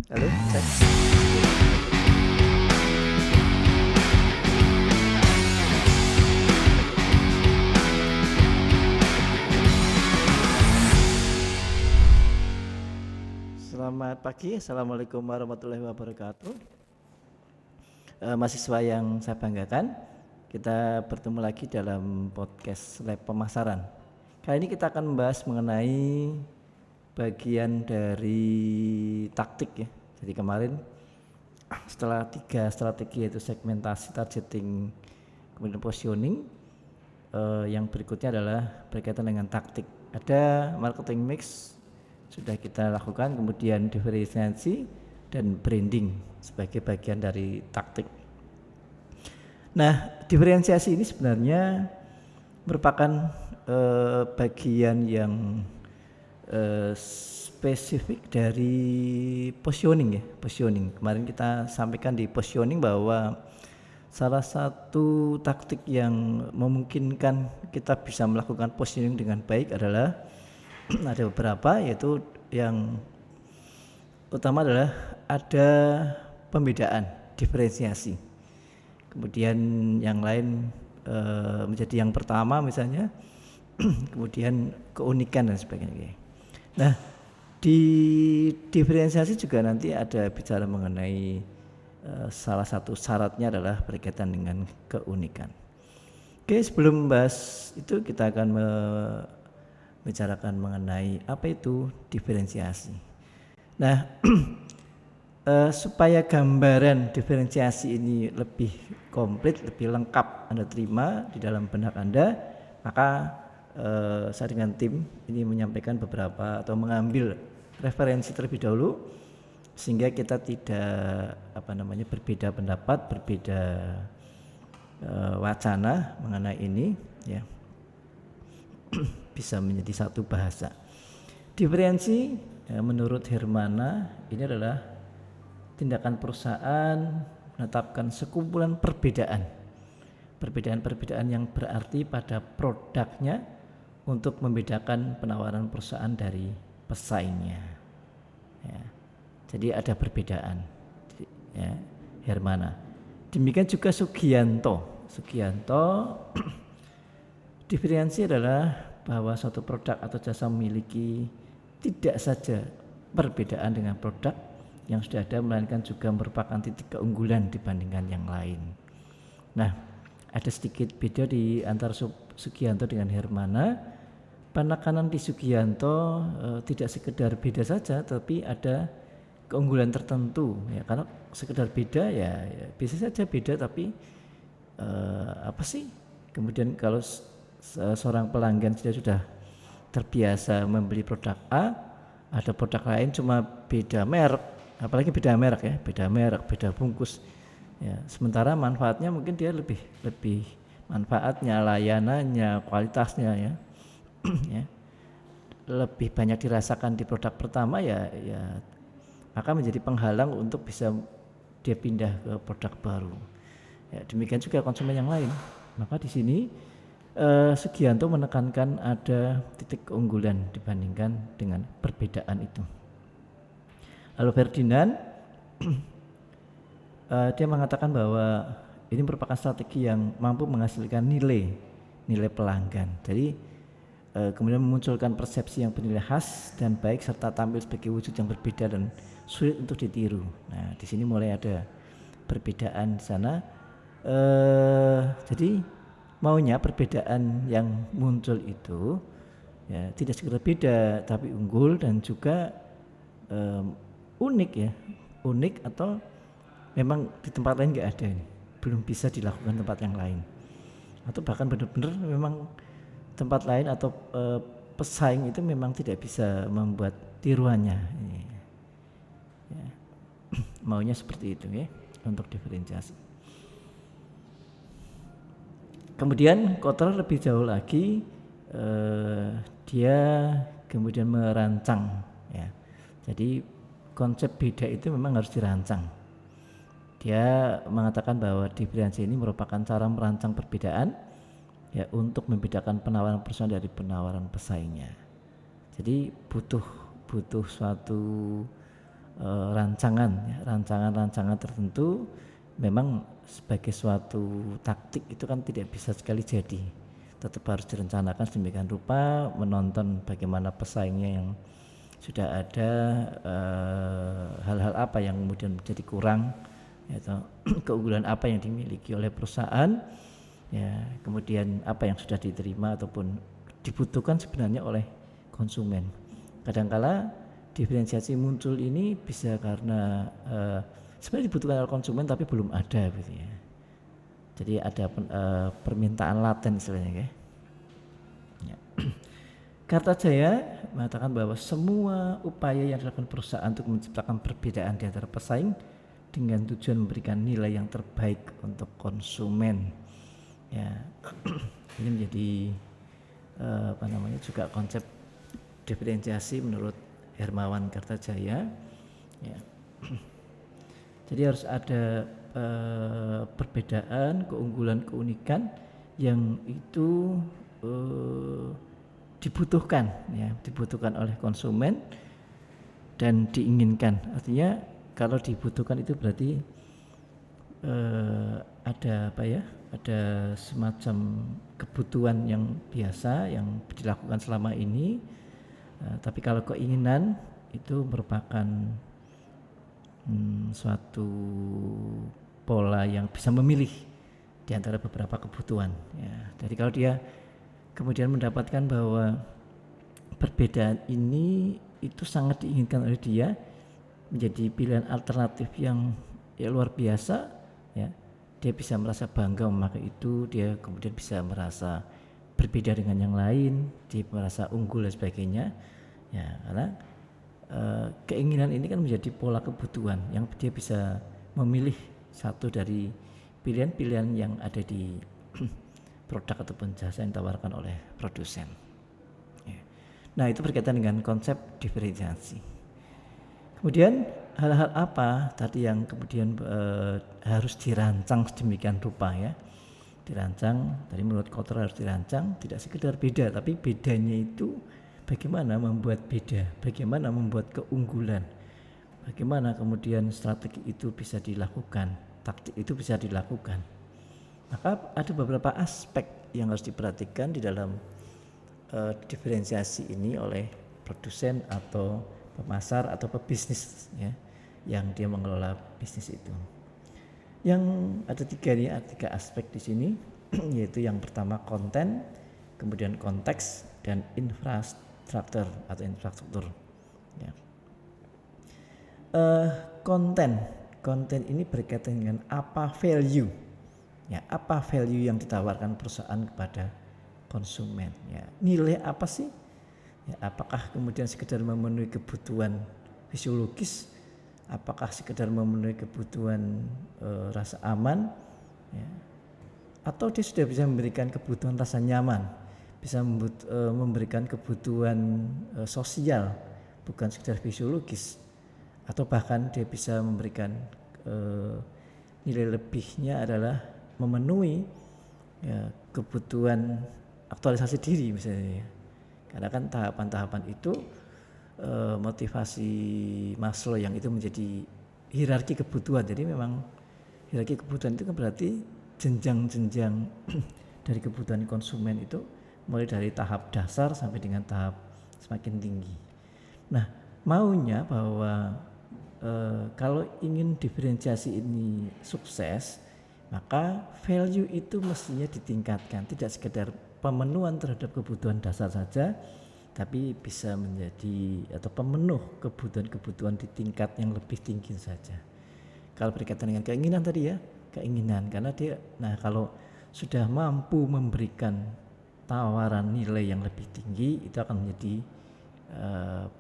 Halo, cek. Selamat pagi, Assalamualaikum warahmatullahi wabarakatuh. Mahasiswa yang saya banggakan, kita bertemu lagi dalam podcast Lab Pemasaran. Kali ini kita akan membahas mengenai bagian dari taktik ya. Jadi kemarin setelah 3 strategi yaitu segmentasi, targeting, kemudian positioning, yang berikutnya adalah berkaitan dengan taktik. Ada marketing mix sudah kita lakukan, kemudian diferensiasi dan branding sebagai bagian dari taktik. Nah, diferensiasi ini sebenarnya merupakan bagian yang spesifik dari positioning ya, positioning. Kemarin kita sampaikan di positioning bahwa salah satu taktik yang memungkinkan kita bisa melakukan positioning dengan baik adalah ada beberapa, yaitu yang utama adalah ada pembedaan, diferensiasi. Kemudian yang lain menjadi yang pertama misalnya, kemudian keunikan dan sebagainya. Nah, di diferensiasi juga nanti ada bicara mengenai salah satu syaratnya adalah berkaitan dengan keunikan. Oke, sebelum membahas itu kita akan membicarakan mengenai apa itu diferensiasi. Nah, supaya gambaran diferensiasi ini lebih komplit, lebih lengkap Anda terima di dalam benak Anda, maka saya dengan tim ini menyampaikan beberapa atau mengambil referensi terlebih dahulu sehingga kita tidak berbeda pendapat, berbeda wacana mengenai ini ya. Bisa menjadi satu bahasa. Diferensi menurut Hermana ini adalah tindakan perusahaan menetapkan sekumpulan perbedaan yang berarti pada produknya untuk membedakan penawaran perusahaan dari pesaingnya ya. Jadi ada perbedaan ya, Hermana. Demikian juga Sugianto diferensi adalah bahwa suatu produk atau jasa memiliki tidak saja perbedaan dengan produk yang sudah ada, melainkan juga merupakan titik keunggulan dibandingkan yang lain. Nah, ada sedikit beda di antara Sugianto dengan Hermana. Penekanan di Sugianto tidak sekedar beda saja, tapi ada keunggulan tertentu ya. Karena sekedar beda ya bisa saja beda, tapi apa sih? Kemudian kalau seorang pelanggan sudah terbiasa membeli produk A, ada produk lain cuma beda merek, apalagi beda merek, beda bungkus ya. Sementara manfaatnya mungkin dia lebih manfaatnya, layanannya, kualitasnya ya, ya lebih banyak dirasakan di produk pertama ya akan menjadi penghalang untuk bisa dia pindah ke produk baru. Ya, demikian juga konsumen yang lain. Maka di sini Sugianto menekankan ada titik keunggulan dibandingkan dengan perbedaan itu. Lalu Ferdinand dia mengatakan bahwa ini merupakan strategi yang mampu menghasilkan nilai pelanggan. Jadi kemudian memunculkan persepsi yang bernilai khas dan baik serta tampil sebagai wujud yang berbeda dan sulit untuk ditiru. Nah, di sini mulai ada perbedaan di sana. Jadi maunya perbedaan yang muncul itu ya tidak sekedar beda tapi unggul dan juga unik atau memang di tempat lain nggak ada, belum bisa dilakukan tempat yang lain, atau bahkan benar-benar memang tempat lain atau pesaing itu memang tidak bisa membuat tiruannya ya. Maunya seperti itu ya untuk diferensiasi. Kemudian Kotler lebih jauh lagi, dia kemudian merancang ya. Jadi konsep beda itu memang harus dirancang. Dia mengatakan bahwa diferensiasi ini merupakan cara merancang perbedaan ya untuk membedakan penawaran perusahaan dari penawaran pesaingnya. Jadi butuh suatu rancangan tertentu memang sebagai suatu taktik itu kan tidak bisa sekali jadi, tetap harus direncanakan sedemikian rupa, menonton bagaimana pesaingnya yang sudah ada, hal-hal apa yang kemudian menjadi kurang, atau keunggulan apa yang dimiliki oleh perusahaan, ya kemudian apa yang sudah diterima ataupun dibutuhkan sebenarnya oleh konsumen. Kadangkala diferensiasi muncul ini bisa karena sebenarnya dibutuhkan oleh konsumen tapi belum ada gitu ya. Jadi ada permintaan laten istilahnya ya. Kartajaya mengatakan bahwa semua upaya yang dilakukan perusahaan untuk menciptakan perbedaan di antara pesaing dengan tujuan memberikan nilai yang terbaik untuk konsumen. Ya, ini menjadi juga konsep diferensiasi menurut Hermawan Kartajaya. Ya. Jadi harus ada perbedaan, keunggulan, keunikan yang itu dibutuhkan oleh konsumen dan diinginkan. Artinya kalau dibutuhkan itu berarti ada semacam kebutuhan yang biasa yang dilakukan selama ini. Tapi kalau keinginan itu merupakan suatu pola yang bisa memilih di antara beberapa kebutuhan. Ya. Jadi kalau dia kemudian mendapatkan bahwa perbedaan ini itu sangat diinginkan oleh dia, menjadi pilihan alternatif yang luar biasa, ya, dia bisa merasa bangga memakai itu, dia kemudian bisa merasa berbeda dengan yang lain, dia merasa unggul dan sebagainya, ya, karena keinginan ini kan menjadi pola kebutuhan yang dia bisa memilih satu dari pilihan-pilihan yang ada di produk ataupun jasa yang ditawarkan oleh produsen. Ya. Nah, itu berkaitan dengan konsep diferensiasi. Kemudian hal-hal apa tadi yang kemudian harus dirancang sedemikian rupa ya. Dirancang, tadi menurut Kotler harus dirancang, tidak sekedar beda, tapi bedanya itu bagaimana membuat beda, bagaimana membuat keunggulan, bagaimana kemudian strategi itu bisa dilakukan, taktik itu bisa dilakukan. Maka ada beberapa aspek yang harus diperhatikan di dalam diferensiasi ini oleh produsen atau pemasar atau pebisnis ya, yang dia mengelola bisnis itu. Yang ada tiga aspek di sini, yaitu yang pertama konten, kemudian konteks, dan infrastruktur atau infrastruktur. Ya. Konten ini berkaitan dengan apa value, ya, apa value yang ditawarkan perusahaan kepada konsumen. Ya. Nilai apa sih? Ya, apakah kemudian sekedar memenuhi kebutuhan fisiologis? Apakah sekedar memenuhi kebutuhan rasa aman, ya, atau dia sudah bisa memberikan kebutuhan rasa nyaman, bisa memberikan kebutuhan sosial, bukan sekedar fisiologis, atau bahkan dia bisa memberikan nilai lebihnya adalah memenuhi ya, kebutuhan aktualisasi diri misalnya. Karena kan tahapan-tahapan itu motivasi Maslow yang itu menjadi hierarki kebutuhan. Jadi memang hierarki kebutuhan itu kan berarti jenjang-jenjang dari kebutuhan konsumen itu mulai dari tahap dasar sampai dengan tahap semakin tinggi. Nah, maunya bahwa kalau ingin diferensiasi ini sukses, maka value itu mestinya ditingkatkan, tidak sekedar pemenuhan terhadap kebutuhan dasar saja, tapi bisa menjadi atau pemenuh kebutuhan-kebutuhan di tingkat yang lebih tinggi saja. Kalau berkaitan dengan keinginan tadi ya, keinginan, karena dia, nah kalau sudah mampu memberikan tawaran nilai yang lebih tinggi, itu akan menjadi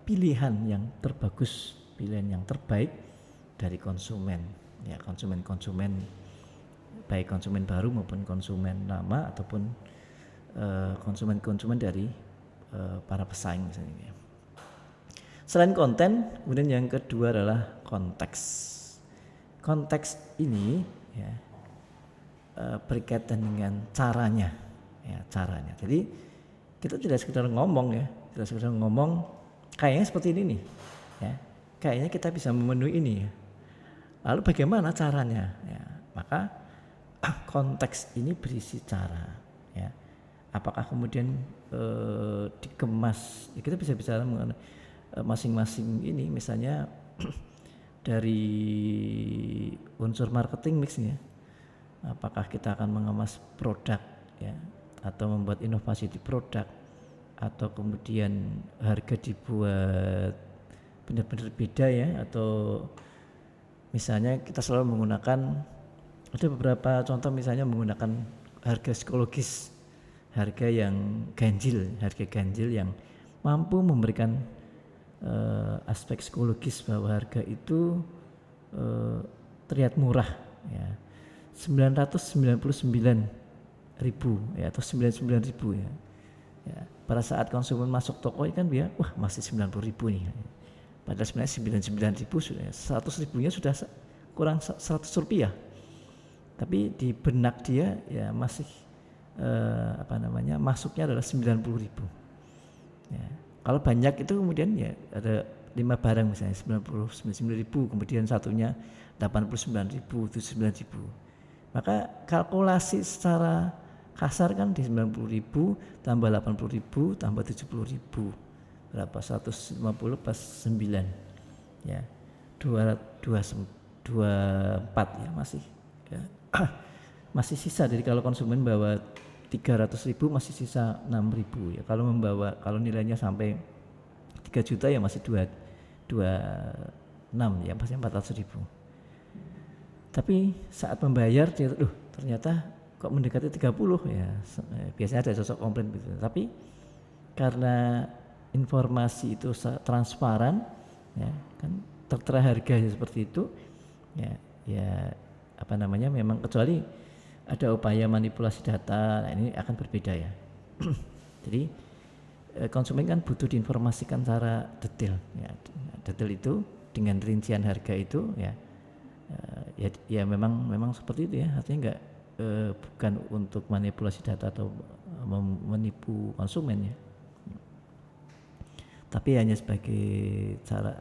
pilihan yang terbagus, pilihan yang terbaik dari konsumen, ya, konsumen baik konsumen baru maupun konsumen lama ataupun konsumen dari para pesaing misalnya. Selain konten, kemudian yang kedua adalah konteks. Konteks ini ya, berkaitan dengan caranya, ya, caranya. Jadi kita tidak sekedar ngomong ya, tidak sekedar ngomong kayaknya seperti ini nih, ya. kayaknya kita bisa memenuhi ini ya. Lalu bagaimana caranya? Ya, maka konteks ini berisi cara. Ya, apakah kemudian dikemas? Ya, kita bisa bicara mengenai masing-masing ini, misalnya dari unsur marketing mix ya. Apakah kita akan mengemas produk ya, atau membuat inovasi di produk, atau kemudian harga dibuat benar-benar beda ya, atau misalnya kita selalu menggunakan, ada beberapa contoh misalnya menggunakan harga psikologis, harga yang ganjil, harga ganjil yang mampu memberikan aspek psikologis bahwa harga itu terlihat murah ya, 999.000 ya, atau 99.000 ya. Ya, pada saat konsumen masuk toko kan dia wah masih 90.000 nih. Padahal sebenarnya 99.000 sudah, 100.000-nya sudah kurang 100 rupiah. Tapi di benak dia ya masih masuknya adalah 90.000. Ya. Kalau banyak itu kemudian ya ada 5 barang misalnya 99.000, kemudian satunya 89.000, itu 9.000. Maka kalkulasi secara kasar kan di 90.000 tambah 80.000 tambah 70.000 berapa, 150 pas 9 ya, 24 ya masih ya. Masih sisa. Jadi kalau konsumen bawa 300.000 masih sisa 6.000 ya. Kalau nilainya sampai 3 juta ya masih 26 ya, pasti 400.000. Tapi saat membayar dia ternyata kok mendekati 30 ya, biasanya ada sosok komplain gitu. Tapi karena informasi itu transparan ya kan, tertera harga seperti itu ya, memang kecuali ada upaya manipulasi data, nah ini akan berbeda ya. Jadi konsumen kan butuh diinformasikan secara detail ya. Detail itu dengan rincian harga itu ya, ya memang seperti itu ya, artinya bukan untuk manipulasi data atau menipu konsumen ya, tapi hanya sebagai cara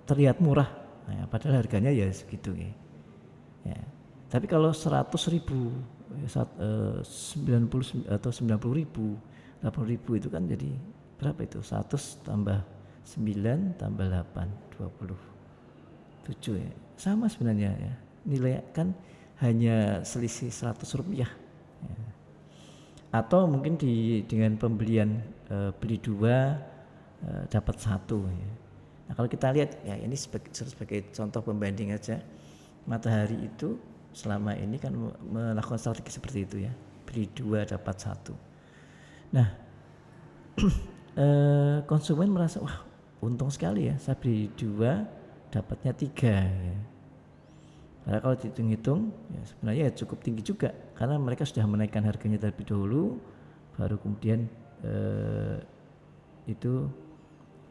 terlihat murah ya, padahal harganya ya segitu ya. Tapi kalau 100.000 90 atau 90.000 80.000 itu kan jadi berapa itu, 100 tambah 9 tambah 8 27 ya, sama sebenarnya ya, nilai kan hanya selisih 100 rupiah ya. Atau mungkin dengan pembelian beli 2 dapat 1 ya. Nah kalau kita lihat ya, ini sebagai contoh pembanding aja, Matahari itu selama ini kan melakukan strategi seperti itu ya, beli 2 dapat 1. Nah konsumen merasa wah untung sekali ya, saya beli 2 dapatnya 3 ya. Karena kalau dihitung-hitung ya sebenarnya ya cukup tinggi juga, karena mereka sudah menaikkan harganya terlebih dahulu, baru kemudian itu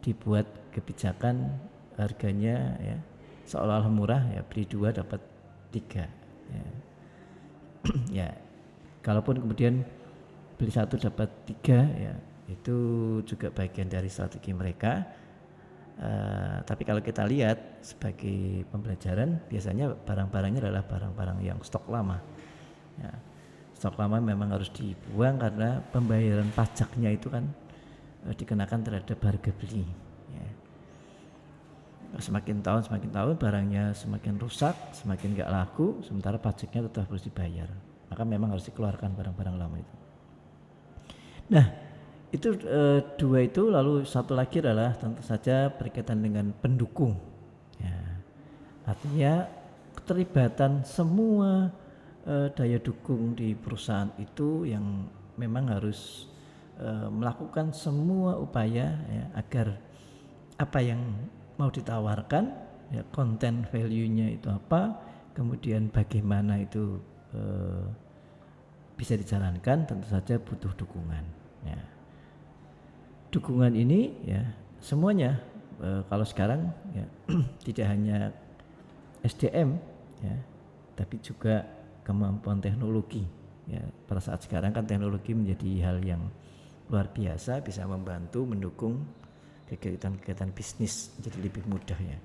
dibuat kebijakan harganya ya seolah-olah murah ya, beli 2 dapat 3 ya. Ya kalaupun kemudian beli 1 dapat 3 ya, itu juga bagian dari strategi mereka. Tapi kalau kita lihat sebagai pembelajaran, biasanya barang-barangnya adalah barang-barang yang stok lama ya. Stok lama memang harus dibuang karena pembayaran pajaknya itu kan dikenakan terhadap harga beli ya. Semakin tahun barangnya semakin rusak, semakin gak laku, sementara pajaknya tetap harus dibayar, maka memang harus dikeluarkan barang-barang lama itu. Nah itu 2 itu, lalu satu lagi adalah tentu saja berkaitan dengan pendukung ya. Artinya keterlibatan semua daya dukung di perusahaan itu yang memang harus melakukan semua upaya ya, agar apa yang mau ditawarkan ya, konten value-nya itu apa, kemudian bagaimana itu bisa dijalankan, tentu saja butuh dukungan ya. Dukungan ini ya semuanya kalau sekarang ya tidak hanya SDM ya, tapi juga kemampuan teknologi ya. Pada saat sekarang kan teknologi menjadi hal yang luar biasa, bisa membantu mendukung kegiatan-kegiatan bisnis jadi lebih mudah ya.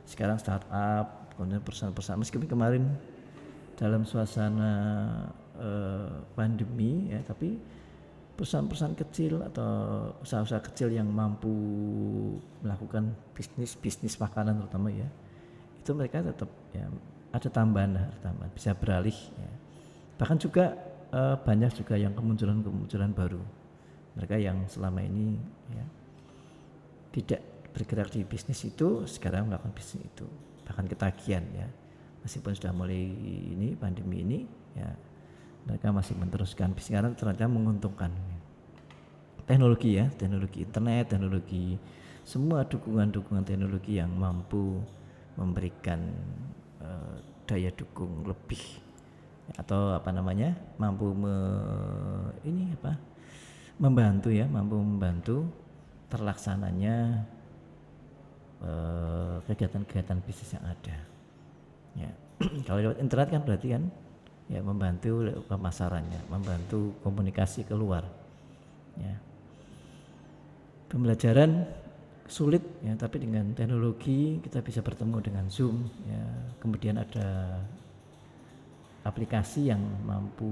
Sekarang startup, kemudian perusahaan-perusahaan, meskipun kemarin dalam suasana pandemi ya, tapi perusahaan-perusahaan kecil atau usaha-usaha kecil yang mampu melakukan bisnis makanan terutama ya, itu mereka tetap ya ada tambahan bisa beralih ya. Bahkan juga banyak juga yang kemunculan baru, mereka yang selama ini ya tidak bergerak di bisnis itu sekarang melakukan bisnis itu, bahkan ketagihan ya, meskipun sudah mulai ini pandemi ini ya, mereka masih meneruskan bisnis karena ternyata menguntungkan. Teknologi ya, teknologi internet, teknologi semua dukungan teknologi yang mampu memberikan daya dukung lebih atau mampu membantu terlaksananya kegiatan-kegiatan bisnis yang ada ya. Kalau lewat internet kan berarti kan ya membantu pemasarannya, membantu komunikasi keluar ya. Pembelajaran sulit ya, tapi dengan teknologi kita bisa bertemu dengan Zoom ya. Kemudian ada aplikasi yang mampu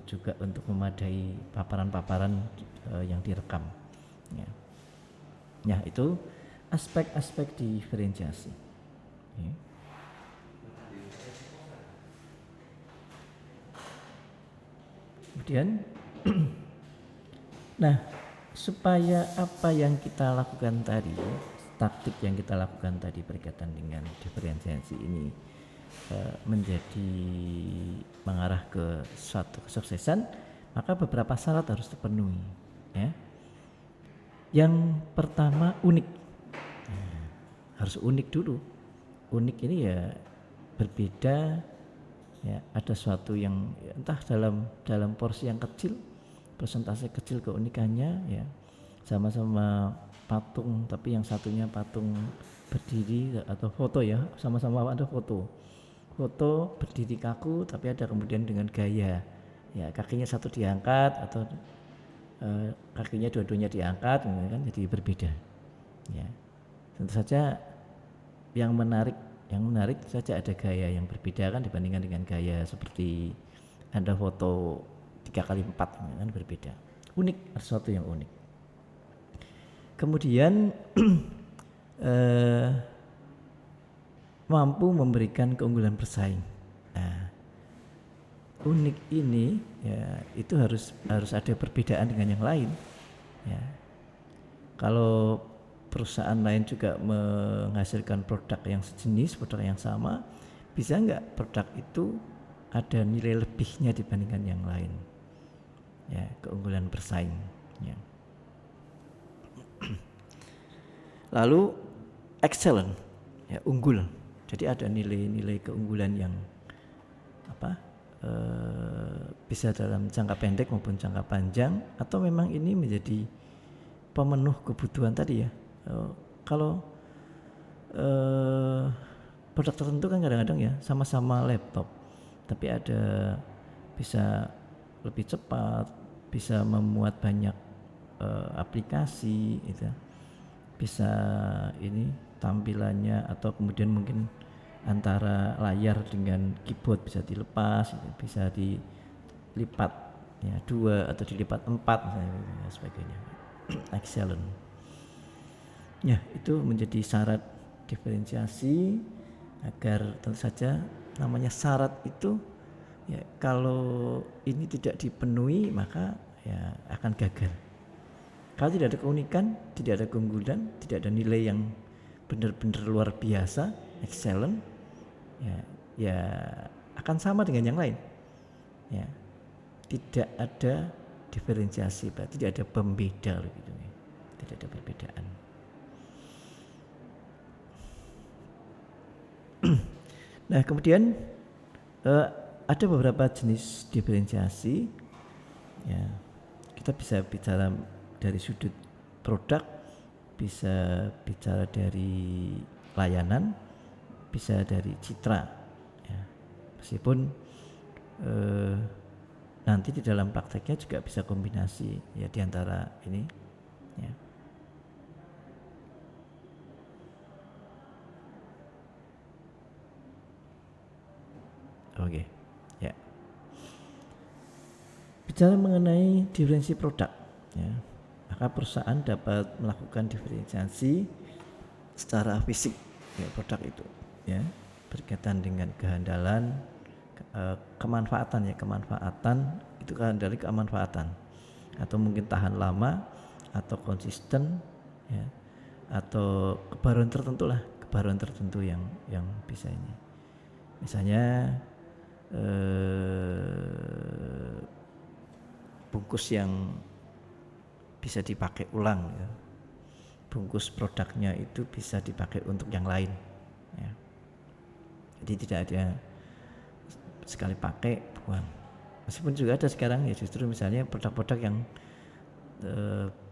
juga untuk memadai paparan-paparan yang direkam ya. Ya, itu aspek-aspek diferensiasi ya. Kemudian nah, supaya apa yang kita lakukan tadi, taktik yang kita lakukan tadi berkaitan dengan diferensiasi ini menjadi mengarah ke suatu kesuksesan, maka beberapa syarat harus terpenuhi ya. Yang pertama unik, harus unik dulu. Unik ini ya berbeda ya, ada suatu yang entah dalam porsi yang kecil, persentase kecil keunikannya ya, sama-sama patung tapi yang satunya patung berdiri atau foto ya, sama-sama ada foto berdiri kaku tapi ada kemudian dengan gaya ya, kakinya satu diangkat atau kakinya dua-duanya diangkat kan, jadi berbeda ya. Tentu saja yang menarik saja ada gaya yang berbeda kan dibandingkan dengan gaya seperti Anda foto 3x4 kan, berbeda, unik, sesuatu yang unik. Kemudian mampu memberikan keunggulan bersaing. Nah, unik ini ya itu harus ada perbedaan dengan yang lain ya. Kalau perusahaan lain juga menghasilkan produk yang sejenis, produk yang sama, bisa enggak produk itu ada nilai lebihnya dibandingkan yang lain ya, keunggulan bersaing ya. Lalu excellent ya, unggul, jadi ada nilai-nilai keunggulan yang bisa dalam jangka pendek maupun jangka panjang, atau memang ini menjadi pemenuh kebutuhan tadi ya. Kalau produk tertentu kan kadang-kadang ya sama-sama laptop, tapi ada bisa lebih cepat, bisa memuat banyak aplikasi gitu, bisa ini tampilannya, atau kemudian mungkin antara layar dengan keyboard bisa dilepas, bisa dilipat ya 2 atau dilipat 4 misalnya, dan sebagainya. Excellent ya, itu menjadi syarat diferensiasi agar tentu saja namanya syarat itu ya, kalau ini tidak dipenuhi maka ya akan gagal. Kalau tidak ada keunikan, tidak ada keunggulan, tidak ada nilai yang benar-benar luar biasa, excellent ya akan sama dengan yang lain ya, tidak ada diferensiasi, berarti tidak ada pembeda gitu ya, tidak ada perbedaan. Nah, kemudian ada beberapa jenis diferensiasi ya. Kita bisa bicara dari sudut produk, bisa bicara dari layanan, bisa dari citra ya. Meskipun nanti di dalam prakteknya juga bisa kombinasi ya diantara ini ya. Oke. Ya. Bicara mengenai diferensi produk, ya, maka perusahaan dapat melakukan diferensiasi secara fisik ya, produk itu, ya, berkaitan dengan kehandalan, kemanfaatan ya, kemanfaatan itu kan dari kemanfaatan, atau mungkin tahan lama, atau konsisten, ya, atau kebaruan tertentu lah, kebaruan tertentu yang bisa ini. Misalnya bungkus yang bisa dipakai ulang, ya. Bungkus produknya itu bisa dipakai untuk yang lain, ya. Jadi tidak ada sekali pakai buang. Meskipun juga ada sekarang ya justru misalnya produk-produk yang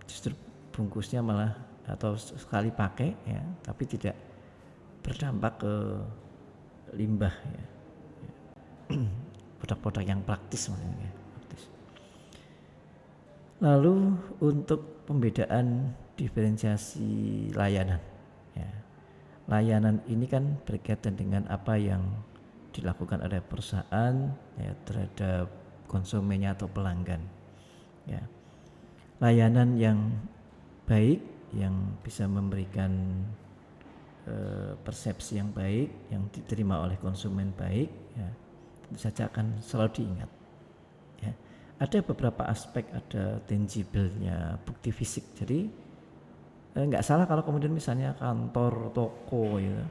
justru bungkusnya malah atau sekali pakai ya, tapi tidak berdampak ke limbah ya. Produk-produk yang praktis maksudnya. Lalu untuk pembedaan diferensiasi layanan, ya. Layanan ini kan berkaitan dengan apa yang dilakukan oleh perusahaan ya, terhadap konsumennya atau pelanggan, ya. Layanan yang baik yang bisa memberikan persepsi yang baik yang diterima oleh konsumen baik, ya, tentu saja akan selalu diingat, ya. Ada beberapa aspek, ada tangible-nya, bukti fisik. Jadi nggak salah kalau kemudian misalnya kantor, toko ya,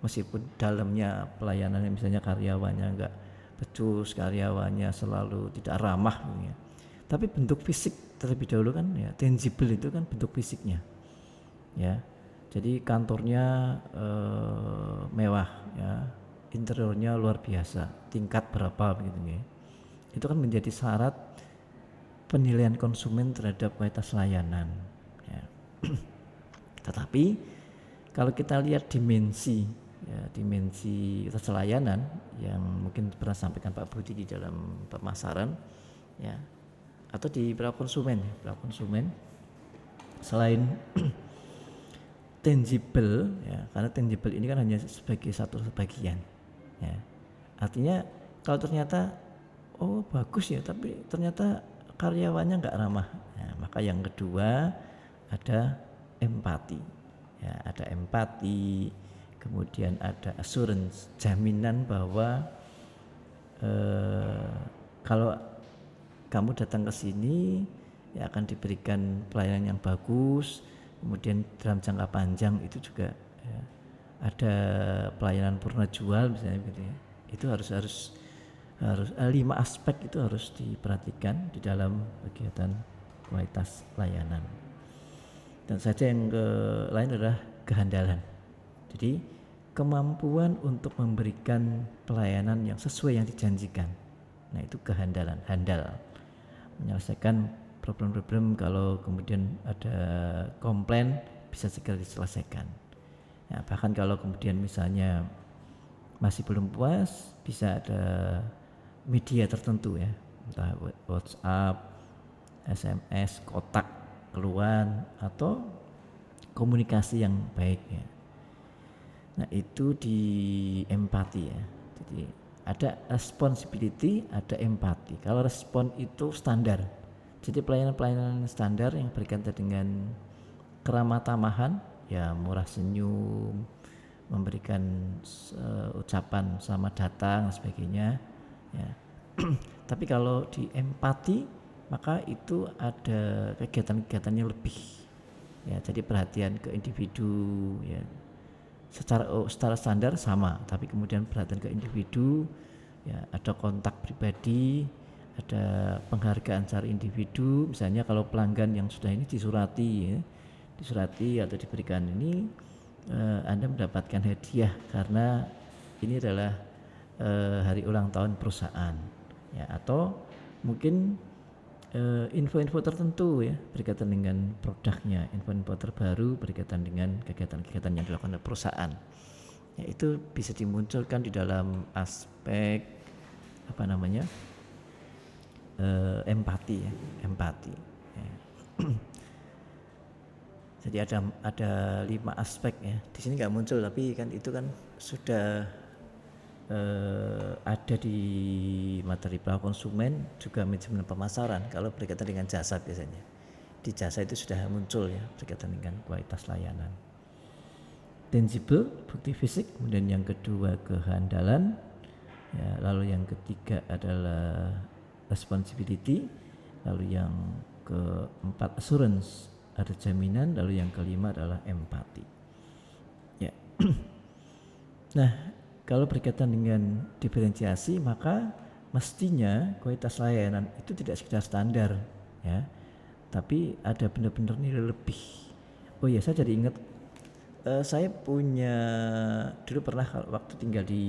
meskipun dalamnya pelayanannya misalnya karyawannya nggak becus, karyawannya selalu tidak ramah ya, tapi bentuk fisik terlebih dahulu kan ya, tangible itu kan bentuk fisiknya, ya. Jadi kantornya mewah ya, interiornya luar biasa, tingkat berapa begitu ya. Itu kan menjadi syarat penilaian konsumen terhadap kualitas layanan, ya. Tetapi kalau kita lihat dimensi ya, dimensi kualitas layanan yang mungkin pernah sampaikan Pak Budi di dalam pemasaran ya, atau di beberapa konsumen selain tangible ya, karena tangible ini kan hanya sebagai satu sebagian ya. Artinya kalau ternyata oh bagus ya, tapi ternyata karyawannya nggak ramah, ya, maka yang kedua ada empati, ya, ada empati, kemudian ada assurance, jaminan bahwa kalau kamu datang ke sini ya akan diberikan pelayanan yang bagus, kemudian dalam jangka panjang itu juga ya, ada pelayanan purna jual misalnya gitu ya. Itu harus 5 aspek itu harus diperhatikan di dalam kegiatan kualitas layanan. Dan saja yang lain adalah kehandalan. Jadi kemampuan untuk memberikan pelayanan yang sesuai yang dijanjikan. Nah itu kehandalan, handal. Menyelesaikan problem-problem, kalau kemudian ada komplain bisa segera diselesaikan. Ya, bahkan kalau kemudian misalnya masih belum puas, bisa ada media tertentu ya, entah WhatsApp, SMS, kotak keluhan, atau komunikasi yang baik ya. Nah itu di empati ya. Jadi ada responsibility, ada empati. Kalau respon itu standar, jadi pelayanan-pelayanan standar yang berkaitan dengan keramah tamahan ya, murah senyum, memberikan ucapan selamat datang dan sebagainya ya. Tapi kalau di empati maka itu ada kegiatan-kegiatan yang lebih ya, jadi perhatian ke individu ya, secara standar sama, tapi kemudian perhatian ke individu ya, ada kontak pribadi, ada penghargaan secara individu. Misalnya kalau pelanggan yang sudah ini disurati ya, atau diberikan ini Anda mendapatkan hadiah karena ini adalah hari ulang tahun perusahaan ya, atau mungkin info-info tertentu ya berkaitan dengan produknya, info-info terbaru berkaitan dengan kegiatan-kegiatan yang dilakukan oleh perusahaan ya, itu bisa dimunculkan di dalam aspek empati ya, ya. Jadi ada 5 aspek ya. Di sini nggak muncul, tapi kan itu kan sudah ada di materi pelaku konsumen juga manajemen pemasaran kalau berkaitan dengan jasa biasanya. Di jasa itu sudah muncul ya berkaitan dengan kualitas layanan. Tangible, bukti fisik, kemudian yang kedua kehandalan, ya, lalu yang ketiga adalah responsibility, lalu yang keempat assurance, ada jaminan, lalu yang kelima adalah empati. Ya. Nah, kalau berkaitan dengan diferensiasi maka mestinya kualitas layanan itu tidak sekedar standar ya, tapi ada benar-benar nilai lebih. Oh ya, saya jadi ingat saya punya dulu pernah waktu tinggal di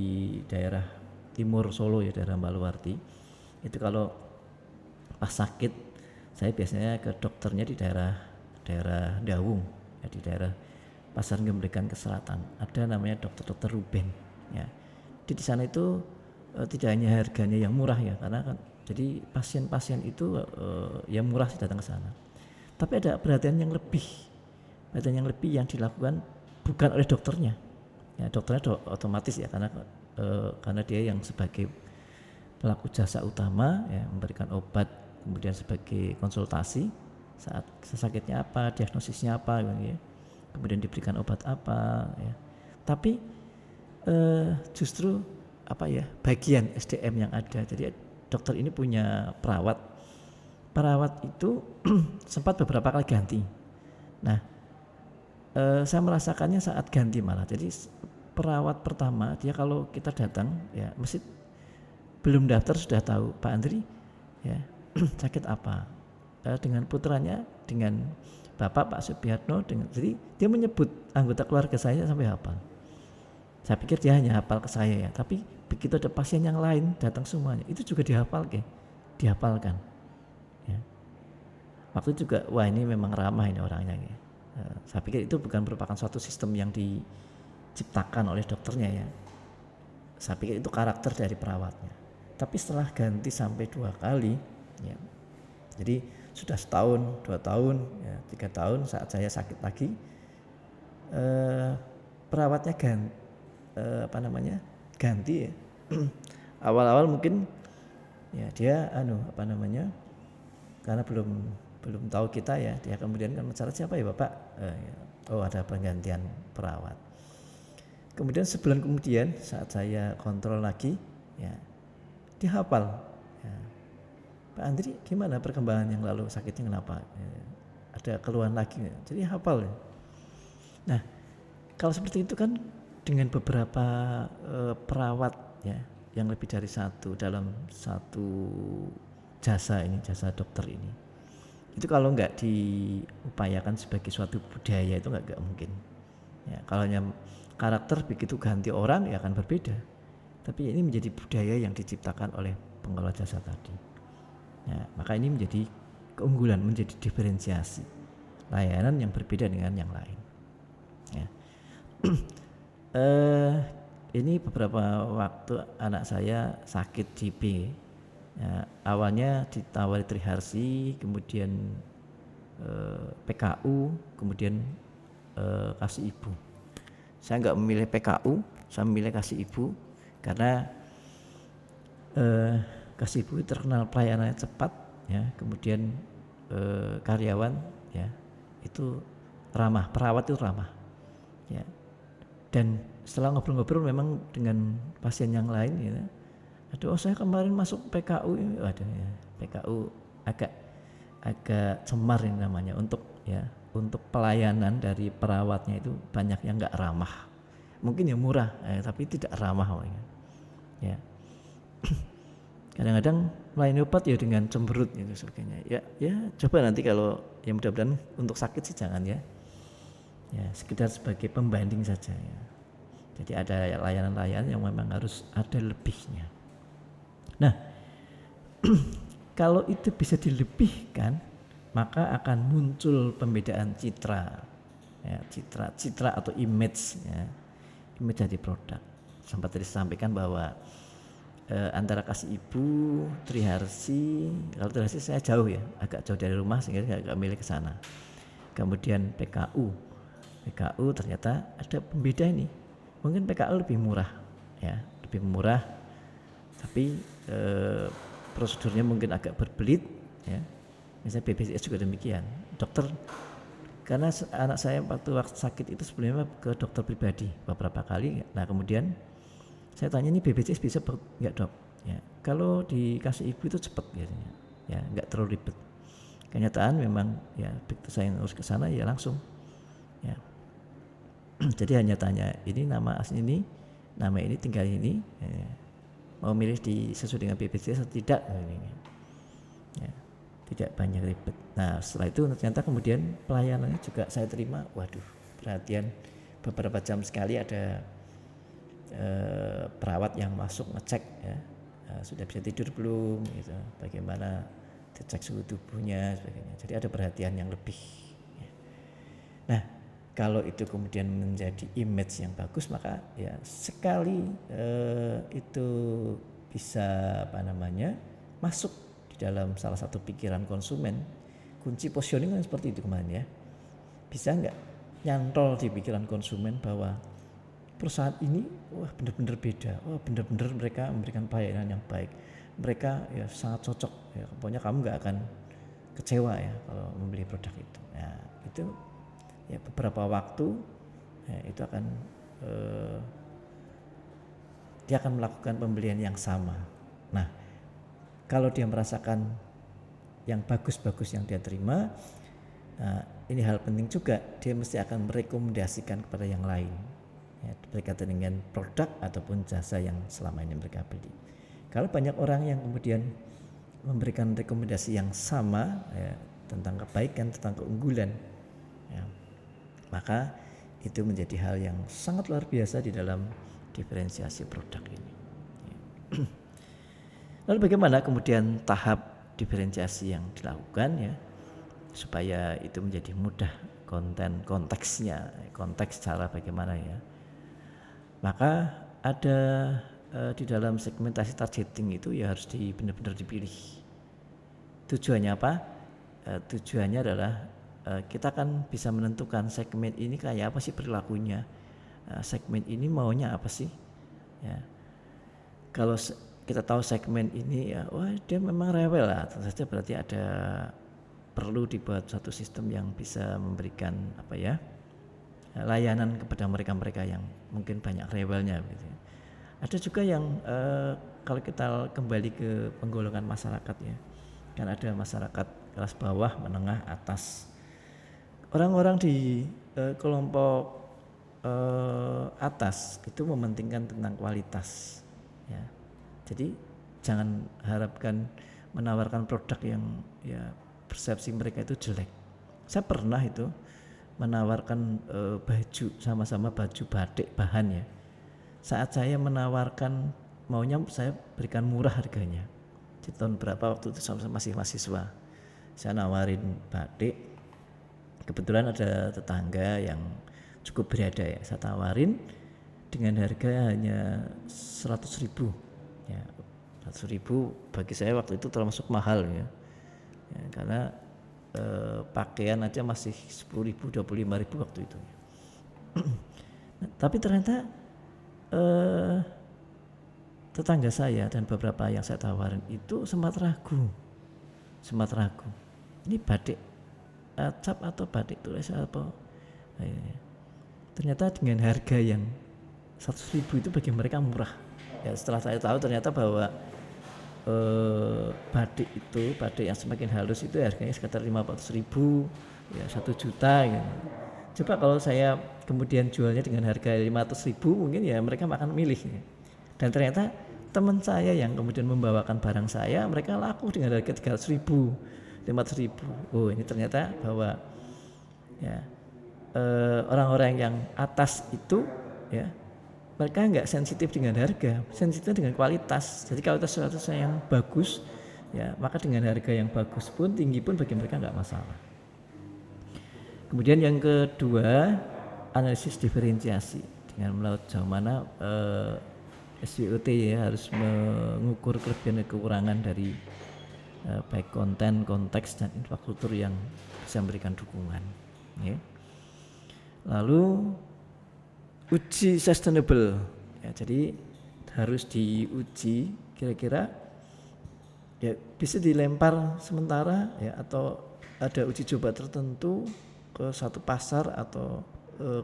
daerah timur Solo ya, daerah Baluwarti. Itu kalau pas sakit saya biasanya ke dokternya di daerah Dawung ya, di daerah Pasar Gembrikan ke selatan. Ada namanya dokter Ruben ya. Di sana itu tidak hanya harganya yang murah ya, karena kan jadi pasien-pasien itu yang murah sih datang ke sana. Tapi ada perhatian yang lebih yang dilakukan bukan oleh dokternya. Ya, dokternya otomatis ya, karena dia yang sebagai pelaku jasa utama ya, memberikan obat, kemudian sebagai konsultasi saat sakitnya apa, diagnosisnya apa gitu ya. Kemudian diberikan obat apa ya. Tapi justru apa ya, bagian SDM yang ada. Jadi dokter ini punya perawat itu sempat beberapa kali ganti. Nah, saya merasakannya saat ganti malah. Jadi perawat pertama dia kalau kita datang ya mesti belum daftar sudah tahu Pak Andri ya sakit apa, dengan putranya, dengan Bapak Pak Subiatno, jadi dia menyebut anggota keluarga saya sampai hafal. Saya pikir dia hanya hafal ke saya ya, tapi begitu ada pasien yang lain datang semuanya itu juga dihafalkan ya. Waktu itu juga wah ini memang ramah ini orangnya ya. Saya pikir itu bukan merupakan suatu sistem yang diciptakan oleh dokternya ya. Saya pikir itu karakter dari perawatnya. Tapi setelah ganti sampai 2 kali ya, jadi sudah setahun, 2 tahun, ya, 3 tahun saat saya sakit lagi, perawatnya ganti ya. Awal-awal mungkin ya dia karena belum tahu kita ya, dia kemudian kan mencatat siapa ya Bapak, oh ada penggantian perawat. Kemudian sebulan kemudian saat saya kontrol lagi ya, dia hafal ya. Pak Andri gimana perkembangan yang lalu, sakitnya kenapa ya, ada keluhan lagi ya. Jadi hafal ya. Nah kalau seperti itu kan dengan beberapa perawat ya yang lebih dari satu dalam satu jasa dokter ini, itu kalau nggak diupayakan sebagai suatu budaya itu nggak mungkin ya. Kalau karakter begitu ganti orang ya akan berbeda, tapi ini menjadi budaya yang diciptakan oleh pengelola jasa tadi ya. Maka ini menjadi keunggulan, menjadi diferensiasi layanan yang berbeda dengan yang lain ya. Ini beberapa waktu anak saya sakit JB ya, awalnya ditawari Triharsi, kemudian PKU, kemudian kasih ibu. Saya nggak memilih PKU, saya memilih kasih ibu karena kasih ibu terkenal pelayanannya cepat ya, kemudian karyawan ya itu ramah, perawat itu ramah ya. Dan setelah ngobrol-ngobrol memang dengan pasien yang lain ya, aduh saya kemarin masuk PKU, ada ya PKU agak cemar ini namanya, untuk pelayanan dari perawatnya itu banyak yang nggak ramah, mungkin ya murah tapi tidak ramah ya. Kadang-kadang melayani obat ya dengan cemberut gitu sebagainya ya coba nanti kalau ya mudah-mudahan untuk sakit sih jangan ya sekedar sebagai pembanding saja ya. Jadi ada layanan-layanan yang memang harus ada lebihnya. Nah kalau itu bisa dilebihkan maka akan muncul pembedaan citra atau image ya, image dari produk. Sempat tadi sampaikan bahwa antara kasih ibu, Triharsi, kalau Triharsi saya jauh ya, agak jauh dari rumah sehingga saya agak milih ke sana. Kemudian PKU ternyata ada pembeda ini. Mungkin PKU lebih murah ya, lebih murah, tapi prosedurnya mungkin agak berbelit ya. Misalnya BPJS juga demikian. Dokter, karena anak saya waktu sakit itu sebenarnya ke dokter pribadi beberapa kali. Nah kemudian saya tanya, ini BPJS bisa nggak dok? Ya, kalau dikasih ibu itu cepat biasanya, ya nggak terlalu ribet. Kenyataan memang ya begitu saya ngurus ke sana ya langsung. Ya. Jadi hanya tanya, ini nama asli ini, nama ini tinggal ini, ya. Mau milih sesuai dengan BPJS atau tidak? Ya, tidak banyak ribet. Nah setelah itu ternyata kemudian pelayanannya juga saya terima, waduh perhatian, beberapa jam sekali ada perawat yang masuk ngecek ya, sudah bisa tidur belum, gitu, bagaimana dicek suhu tubuhnya sebagainya. Jadi ada perhatian yang lebih. Ya. Nah kalau itu kemudian menjadi image yang bagus, maka ya sekali itu bisa masuk di dalam salah satu pikiran konsumen. Kunci positioning kan seperti itu kemarin ya. Bisa nggak nyantol di pikiran konsumen bahwa perusahaan ini wah benar-benar beda, wah benar-benar mereka memberikan pelayanan yang baik, mereka ya sangat cocok ya, pokoknya kamu nggak akan kecewa ya kalau membeli produk itu. Nah itu ya beberapa waktu ya, itu akan dia akan melakukan pembelian yang sama. Nah kalau dia merasakan yang bagus-bagus yang dia terima, nah, ini hal penting juga, dia mesti akan merekomendasikan kepada yang lain ya, berkaitan dengan produk ataupun jasa yang selama ini mereka beli. Kalau banyak orang yang kemudian memberikan rekomendasi yang sama ya, tentang kebaikan, tentang keunggulan ya, maka itu menjadi hal yang sangat luar biasa di dalam diferensiasi produk ini. Lalu bagaimana kemudian tahap diferensiasi yang dilakukan ya, supaya itu menjadi mudah konteksnya, konteks cara bagaimana ya. Maka ada di dalam segmentasi targeting itu ya harus benar-benar dipilih. Tujuannya apa? Tujuannya adalah kita kan bisa menentukan segmen ini kayak apa sih perilakunya, segmen ini maunya apa sih ya. Kalau kita tahu segmen ini ya, wah dia memang rewel lah, tentu saja berarti ada perlu dibuat satu sistem yang bisa memberikan apa ya, layanan kepada mereka-mereka yang mungkin banyak rewelnya gitu. Ada juga yang kalau kita kembali ke penggolongan masyarakat ya, kan ada masyarakat kelas bawah, menengah, atas. Orang-orang di kelompok atas itu mementingkan tentang kualitas ya. Jadi jangan harapkan menawarkan produk yang ya persepsi mereka itu jelek. Saya pernah itu menawarkan baju, sama-sama baju batik bahan ya. Saat saya menawarkan, maunya saya berikan murah harganya. Di tahun berapa waktu itu saya masih mahasiswa, saya nawarin batik. Kebetulan ada tetangga yang cukup berada ya, saya tawarin dengan harga hanya 100.000 ya. 100.000 bagi saya waktu itu termasuk mahal ya, karena pakaian aja masih 10.000, 25.000 waktu itu. Nah, tapi ternyata tetangga saya dan beberapa yang saya tawarin itu sempat ragu. Ini batik cap atau batik tulis apa? Ternyata dengan harga yang 100.000 itu bagi mereka murah. Ya, setelah saya tahu ternyata bahwa batik yang semakin halus itu harganya sekitar 500.000 ya, 1 juta gitu. Coba kalau saya kemudian jualnya dengan harga 500.000 mungkin ya mereka akan milih ya. Dan ternyata teman saya yang kemudian membawakan barang saya, mereka laku dengan harga 300.000, 500.000. Oh ini ternyata bahwa ya orang-orang yang atas itu ya mereka nggak sensitif dengan harga, sensitif dengan kualitas. Jadi kualitas sesuatu yang bagus ya, maka dengan harga yang bagus pun, tinggi pun bagi mereka nggak masalah. Kemudian yang kedua, analisis diferensiasi dengan melihat sejauh mana SWOT ya harus mengukur kelebihan dan kekurangan dari baik konten, konteks dan infrastruktur yang bisa memberikan dukungan. Ya. Lalu uji sustainable. Ya, jadi harus diuji kira-kira ya bisa dilempar sementara ya, atau ada uji coba tertentu ke satu pasar atau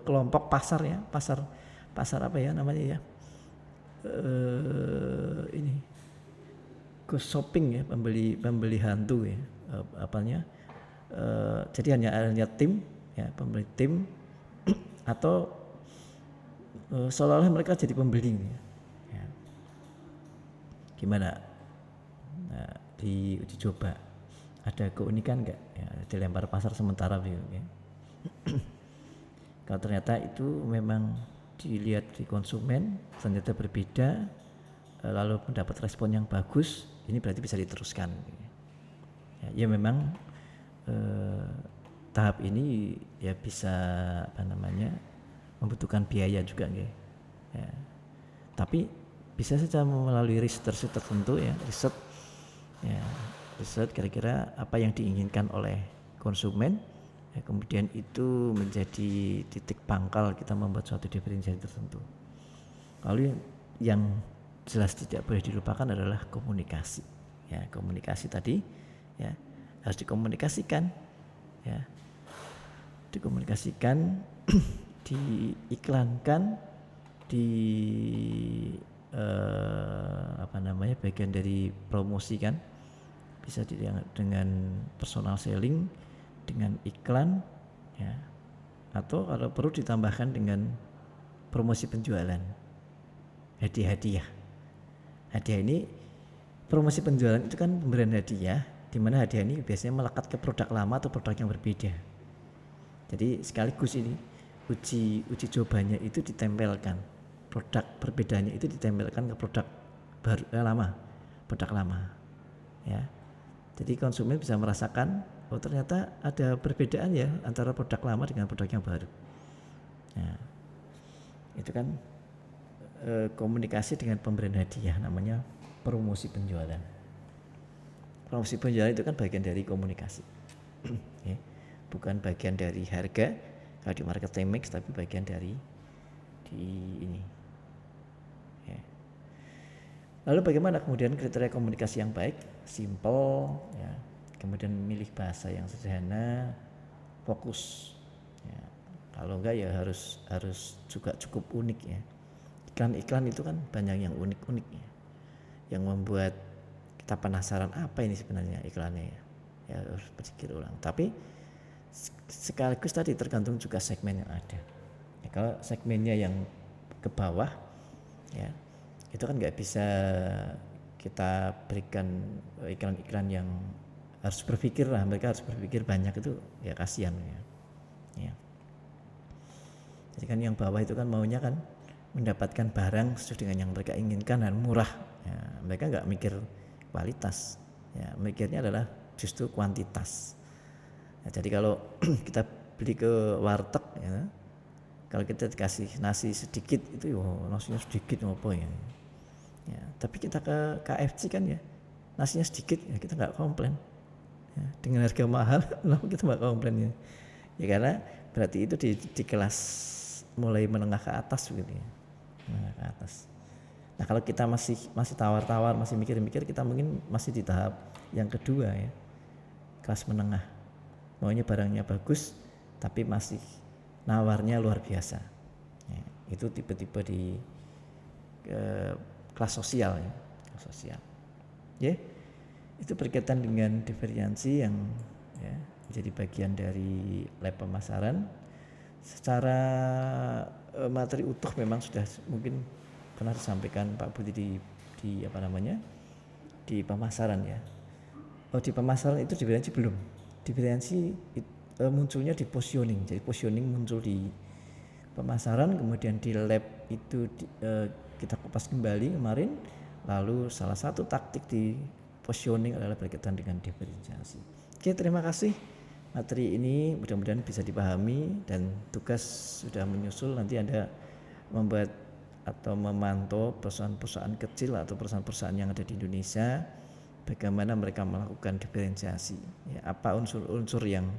kelompok pasar ya, pasar apa ya namanya ya, ini ghost shopping ya, pembeli hantu ya, apanya, jadi hanya tim ya, pembeli tim atau seolah-olah mereka jadi pembeli ya. Gimana? Nah, di uji coba ada keunikan enggak ya, dilempar pasar sementara ya. Kalau ternyata itu memang dilihat di konsumen ternyata berbeda, lalu mendapat respon yang bagus, ini berarti bisa diteruskan ya, memang tahap ini ya bisa apa namanya membutuhkan biaya juga ya. Tapi bisa saja melalui riset tertentu ya, riset kira-kira apa yang diinginkan oleh konsumen ya, kemudian itu menjadi titik pangkal kita membuat suatu diferensiasi tertentu. Lalu yang jelas tidak boleh dilupakan adalah komunikasi ya, komunikasi tadi ya harus dikomunikasikan ya, diiklankan di apa namanya bagian dari promosi kan, bisa dengan personal selling, dengan iklan ya, atau kalau perlu ditambahkan dengan promosi penjualan, hadiah ini. Promosi penjualan itu kan pemberian hadiah, di mana hadiah ini biasanya melekat ke produk lama atau produk yang berbeda. Jadi sekaligus ini uji cobanya itu ditempelkan, produk perbedaannya itu ditempelkan ke produk produk lama ya. Jadi konsumen bisa merasakan oh ternyata ada perbedaan ya antara produk lama dengan produk yang baru. Nah, itu kan komunikasi dengan pemberian hadiah, namanya promosi penjualan. Promosi penjualan itu kan bagian dari komunikasi ya, bukan bagian dari harga kalau di marketing mix, tapi bagian dari ini ya. Lalu bagaimana kemudian kriteria komunikasi yang baik? Simple ya, kemudian memilih bahasa yang sederhana, fokus ya. Kalau enggak ya harus juga cukup unik ya. Iklan itu kan banyak yang unik-unik ya, yang membuat kita penasaran apa ini sebenarnya iklannya ya harus berpikir ulang. Tapi sekaligus tadi tergantung juga segmen yang ada ya, kalau segmennya yang ke bawah ya itu kan nggak bisa kita berikan iklan-iklan yang harus berpikir lah, mereka harus berpikir banyak, itu ya kasihan ya. Jadi kan yang bawah itu kan maunya kan mendapatkan barang sesuai dengan yang mereka inginkan dan murah ya, mereka nggak mikir kualitas ya, mikirnya adalah justru kuantitas ya. Jadi kalau kita beli ke warteg ya, kalau kita dikasih nasi sedikit itu nasinya sedikit apa ya, tapi kita ke KFC kan ya nasinya sedikit ya, kita nggak komplain ya, dengan harga mahal kita nggak komplain ya karena berarti itu di kelas mulai menengah ke atas begitu ya, menengah ke atas. Nah kalau kita masih tawar-tawar, masih mikir-mikir, kita mungkin masih di tahap yang kedua ya, kelas menengah, maunya barangnya bagus tapi masih nawarnya luar biasa ya, itu tipe-tipe di kelas sosial ya, kelas sosial ya. Itu berkaitan dengan diferensiasi yang ya, menjadi bagian dari lab pemasaran. Secara materi utuh memang sudah mungkin pernah disampaikan Pak Budi di apa namanya di pemasaran ya. Di pemasaran itu diferensi belum. Diferensi munculnya di positioning. Jadi positioning muncul di pemasaran, kemudian di lab itu kita kupas kembali kemarin. Lalu salah satu taktik di positioning adalah berkaitan dengan diferensiasi. Oke, terima kasih. Materi ini mudah-mudahan bisa dipahami, dan tugas sudah menyusul, nanti Anda membuat atau memantau perusahaan-perusahaan kecil atau perusahaan-perusahaan yang ada di Indonesia, bagaimana mereka melakukan diferensiasi ya, apa unsur-unsur yang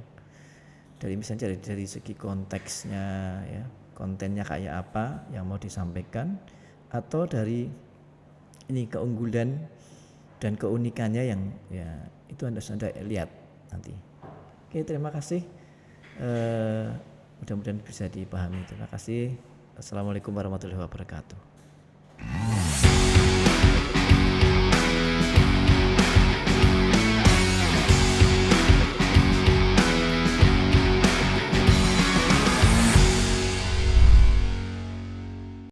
misalnya dari segi konteksnya ya, kontennya kayak apa yang mau disampaikan, atau dari ini keunggulan dan keunikannya yang ya itu Anda lihat nanti. Oke, terima kasih. Mudah-mudahan bisa dipahami. Terima kasih. Assalamualaikum warahmatullahi wabarakatuh.